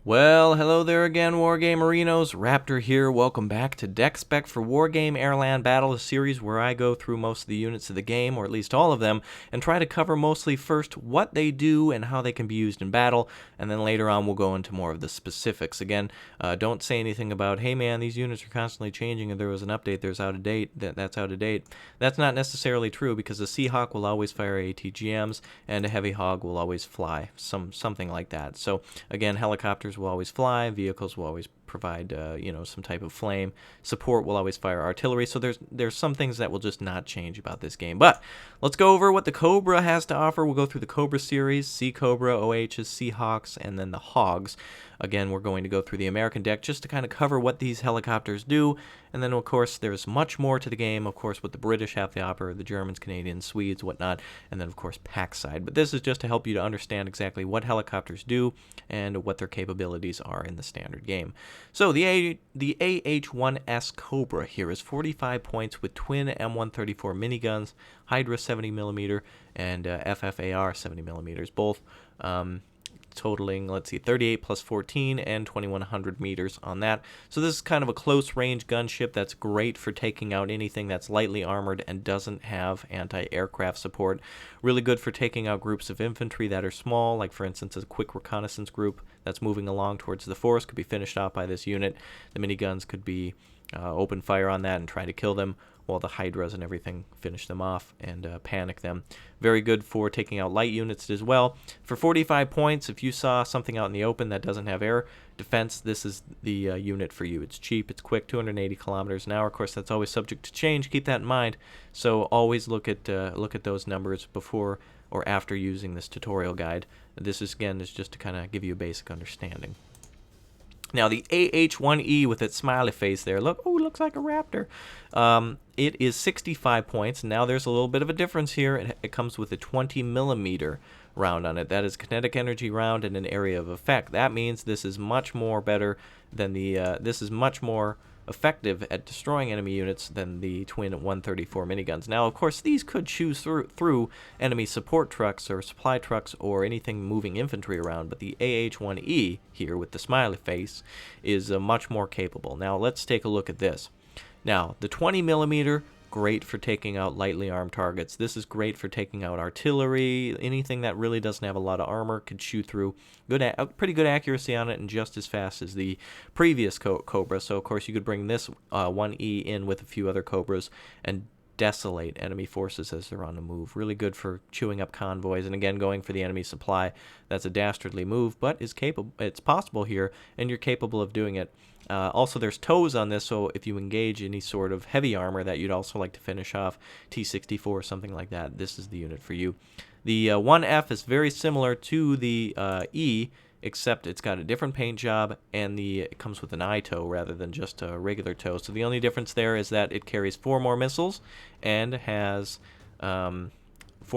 Well, hello there again, Wargamerinos. Raptor here. Welcome back to Deck Spec for Wargame AirLand Battle, a series where I go through most of the units of the game, or at least all of them, and try to cover mostly first what they do and how they can be used in battle, and then later on we'll go into more of the specifics. Again, don't say anything about, hey man, these units are constantly changing and there was an update, that's out of date. That's not necessarily true, because a Seahawk will always fire ATGMs and a Heavy Hog will always fly, something like that. So again, helicopters will always fly, vehicles will always provide some type of flame, support will always fire artillery. So there's some things that will just not change about this game. But let's go over what the Cobra has to offer. We'll go through the Cobra series, Sea Cobra, OHs, Seahawks, and then the Hogs. Again, we're going to go through the American deck just to kind of cover what these helicopters do. And then, of course, there's much more to the game, of course, what the British have to offer, the Germans, Canadians, Swedes, whatnot, and then, of course, pack side. But this is just to help you to understand exactly what helicopters do and what their capabilities are in the standard game. So the AH-1S Cobra here is 45 points with twin M134 miniguns, Hydra 70mm, and FFAR 70mm, both totaling, let's see, 38 plus 14 and 2100 meters on that. So this is kind of a close range gunship that's great for taking out anything that's lightly armored and doesn't have anti-aircraft support. Really good for taking out groups of infantry that are small, like for instance a quick reconnaissance group that's moving along towards the forest could be finished off by this unit. The miniguns could be open fire on that and try to kill them, while the Hydras and everything finish them off and panic them. Very good for taking out light units as well. For 45 points, if you saw something out in the open that doesn't have air defense, this is the unit for you. It's cheap, it's quick, 280 kilometers an hour. Of course, that's always subject to change. Keep that in mind. So always look at those numbers before or after using this tutorial guide. This is just to kind of give you a basic understanding. Now, the AH-1E with its smiley face there, looks like a raptor. It is 65 points. Now, there's a little bit of a difference here. It comes with a 20mm round on it. That is kinetic energy round and an area of effect. That means this is much more better than this is much more effective at destroying enemy units than the twin 134 miniguns. Now, of course, these could choose through enemy support trucks or supply trucks or anything moving infantry around, but the AH-1E here with the smiley face is much more capable. Now, let's take a look at this. Now, the 20mm, great for taking out lightly armed targets. This is great for taking out artillery. Anything that really doesn't have a lot of armor could shoot through. Pretty good accuracy on it, and just as fast as the previous Cobra. So, of course, you could bring this 1E in with a few other Cobras and desolate enemy forces as they're on the move. Really good for chewing up convoys, and again, going for the enemy supply. That's a dastardly move, but it's possible here, and you're capable of doing it. Also, there's toes on this, so if you engage any sort of heavy armor that you'd also like to finish off, T-64 or something like that, this is the unit for you. The 1F is very similar to the E, except it's got a different paint job, and it comes with an eye toe rather than just a regular toe. So the only difference there is that it carries 4 more missiles and has 4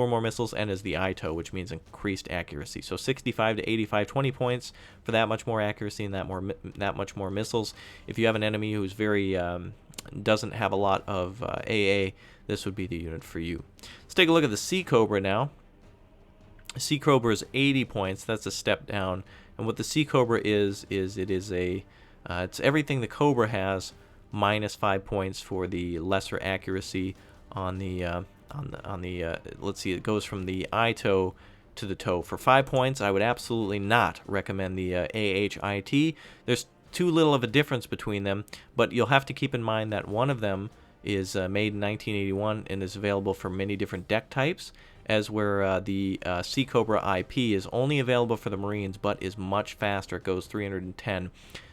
more missiles and is the eye toe, which means increased accuracy. So 65 to 85, 20 points for that much more accuracy and that much more missiles. If you have an enemy who's very doesn't have a lot of AA, this would be the unit for you. Let's take a look at the Sea Cobra now. Sea Cobra is 80 points. That's a step down. And what the Sea Cobra is it's everything the Cobra has minus 5 points for the lesser accuracy on the let's see, it goes from the eye toe to the toe. For 5 points, I would absolutely not recommend the AHIT. There's too little of a difference between them, but you'll have to keep in mind that one of them is made in 1981 and is available for many different deck types, as where the Sea Cobra IP is only available for the Marines, but is much faster. It goes 310.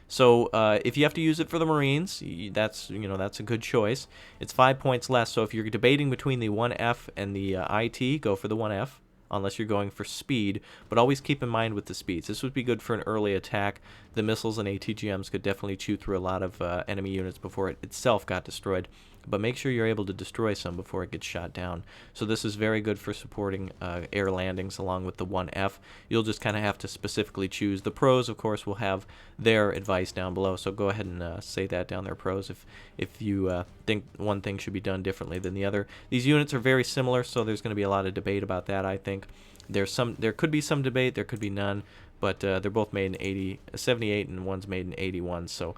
So if you have to use it for the Marines, that's a good choice. It's 5 points less. So if you're debating between the 1F and the IT, go for the 1F, unless you're going for speed. But always keep in mind with the speeds, this would be good for an early attack. The missiles and ATGMs could definitely chew through a lot of enemy units before it itself got destroyed. But make sure you're able to destroy some before it gets shot down. So this is very good for supporting air landings along with the 1F. You'll just kind of have to specifically choose. The pros, of course, will have their advice down below. So go ahead and say that down there, pros, if you think one thing should be done differently than the other. These units are very similar, so there's going to be a lot of debate about that, I think. There could be some debate, there could be none. but they're both made in 78 and one's made in 81. So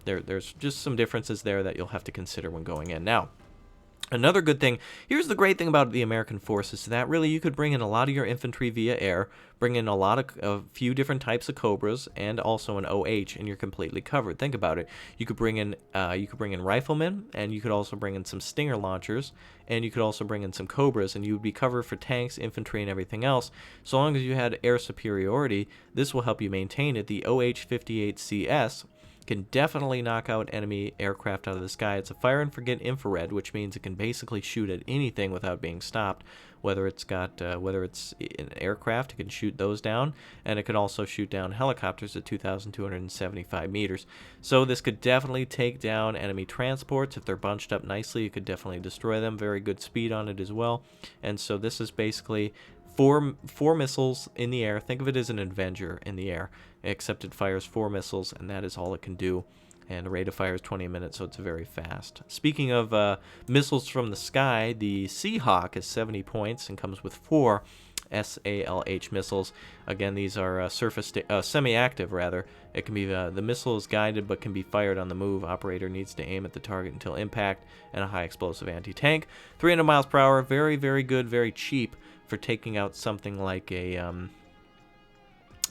there's just some differences there that you'll have to consider when going in. Now, another good thing, here's the great thing about the American forces, that really you could bring in a lot of your infantry via air, bring in a few different types of Cobras, and also an OH, and you're completely covered. Think about it. You could bring in riflemen, and you could also bring in some Stinger launchers, and you could also bring in some Cobras, and you would be covered for tanks, infantry, and everything else. So long as you had air superiority, this will help you maintain it. The OH-58CS can definitely knock out enemy aircraft out of the sky. It's a fire and forget infrared, which means it can basically shoot at anything without being stopped. Whether it's an aircraft, it can shoot those down, and it can also shoot down helicopters at 2,275 meters. So this could definitely take down enemy transports. If they're bunched up nicely, it could definitely destroy them. Very good speed on it as well. And so this is basically four missiles in the air. Think of it as an Avenger in the air, except it fires 4 missiles, and that is all it can do. And the rate of fire is 20 minutes, so it's very fast. Speaking of missiles from the sky, the Seahawk is 70 points and comes with 4 SALH missiles. Again, these are semi-active, rather. It can be the missile is guided but can be fired on the move. Operator needs to aim at the target until impact, and a high explosive anti-tank. 300 miles per hour, very, very good, very cheap for taking out something like a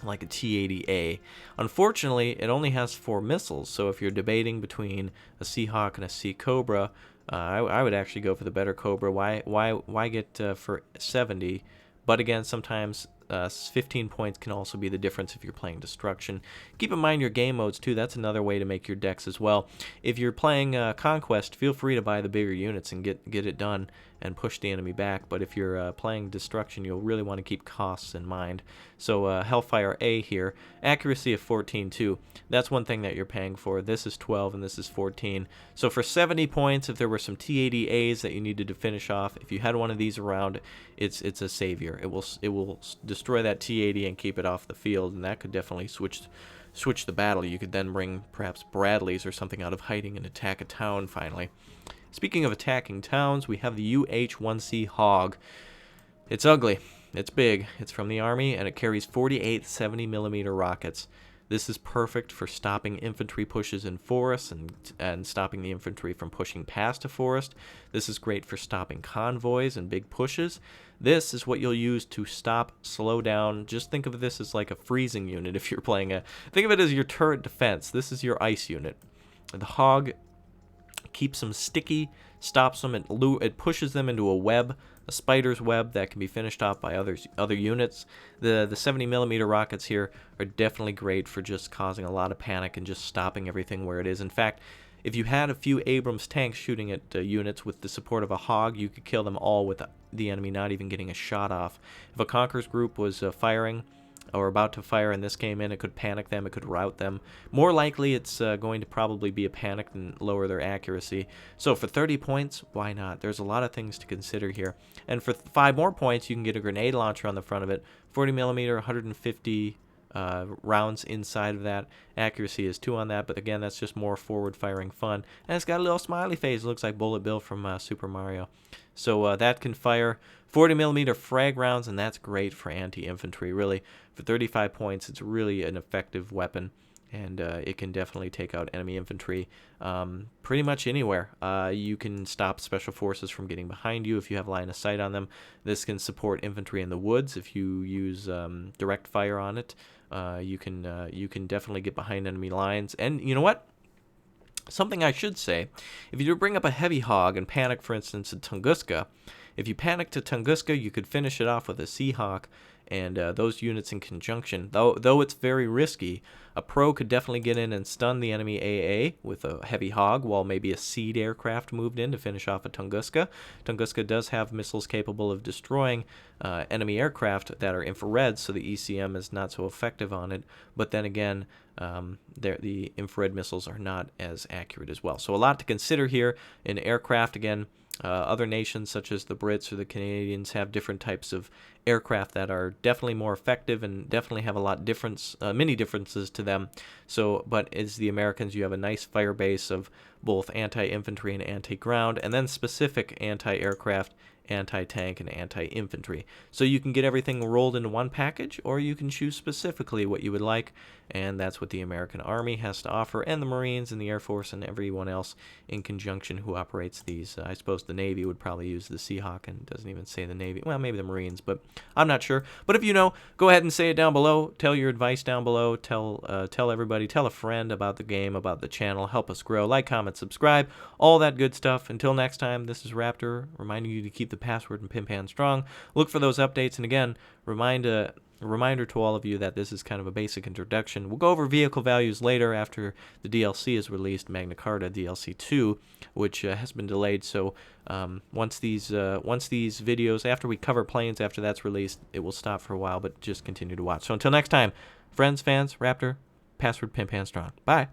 T-80A. Unfortunately, it only has 4 missiles, so if you're debating between a Seahawk and a Sea Cobra, I would actually go for the better Cobra. Why get for 70? But again, sometimes 15 points can also be the difference if you're playing Destruction. Keep in mind your game modes too. That's another way to make your decks as well. If you're playing Conquest, feel free to buy the bigger units and get it done and push the enemy back. But if you're playing Destruction, you'll really want to keep costs in mind. So Hellfire A here, accuracy of 14 too. That's one thing that you're paying for. This is 12 and this is 14. So for 70 points, if there were some T-80As that you needed to finish off, if you had one of these around, it's a savior. It will destroy that T-80 and keep it off the field, and that could definitely switch the battle. You could then bring perhaps Bradleys or something out of hiding and attack a town finally. Speaking of attacking towns, we have the UH-1C Hog. It's ugly. It's big. It's from the Army, and it carries 48 70mm rockets. This is perfect for stopping infantry pushes in forests and stopping the infantry from pushing past a forest. This is great for stopping convoys and big pushes. This is what you'll use to stop, slow down. Just think of this as like a freezing unit if you're playing think of it as your turret defense. This is your ice unit. The Hog keeps them sticky, stops them, it pushes them into a web, a spider's web that can be finished off by other units. The 70mm rockets here are definitely great for just causing a lot of panic and just stopping everything where it is. In fact, if you had a few Abrams tanks shooting at units with the support of a Hog, you could kill them all with the enemy not even getting a shot off. If a Conqueror's group was firing or about to fire and this came in, it could panic them, it could rout them. More likely it's going to probably be a panic and lower their accuracy. So for 30 points, why not? There's a lot of things to consider here. And for 5 more points, you can get a grenade launcher on the front of it. 40mm, 150 rounds inside of that. Accuracy is 2 on that, but again, that's just more forward firing fun. And it's got a little smiley face. It looks like Bullet Bill from Super Mario. So that can fire 40mm frag rounds, and that's great for anti-infantry. Really, for 35 points, it's really an effective weapon, and it can definitely take out enemy infantry pretty much anywhere. You can stop special forces from getting behind you if you have line of sight on them. This can support infantry in the woods if you use direct fire on it. You can definitely get behind enemy lines. And you know what? Something I should say, if you bring up a heavy Hog and panic, for instance, at Tunguska, if you panic to Tunguska, you could finish it off with a Seahawk and those units in conjunction. Though it's very risky, a pro could definitely get in and stun the enemy AA with a heavy Hog, while maybe a Seed aircraft moved in to finish off a Tunguska. Tunguska does have missiles capable of destroying enemy aircraft that are infrared, so the ECM is not so effective on it. But then again, the infrared missiles are not as accurate as well. So a lot to consider here in aircraft. Again, other nations such as the Brits or the Canadians have different types of aircraft that are definitely more effective and definitely have a lot many differences to them. So, but as the Americans, you have a nice fire base of both anti-infantry and anti-ground, and then specific anti-aircraft anti-tank, and anti-infantry. So you can get everything rolled into one package, or you can choose specifically what you would like, and that's what the American Army has to offer, and the Marines and the Air Force and everyone else in conjunction who operates these. I suppose the Navy would probably use the Seahawk, and doesn't even say the Navy. Well, maybe the Marines, but I'm not sure. But if you know, go ahead and say it down below. Tell your advice down below. Tell everybody, tell a friend about the game, about the channel. Help us grow. Like, comment, subscribe, all that good stuff. Until next time, this is Raptor reminding you to keep the password and pin pan strong. Look for those updates, and again, a reminder to all of you that this is kind of a basic introduction. We'll go over vehicle values later after the DLC is released, Magna Carta DLC 2, which has been delayed. So once these videos, after we cover planes, after that's released, it will stop for a while, but just continue to watch. So until next time, friends, fans, Raptor, password pin pan strong. Bye.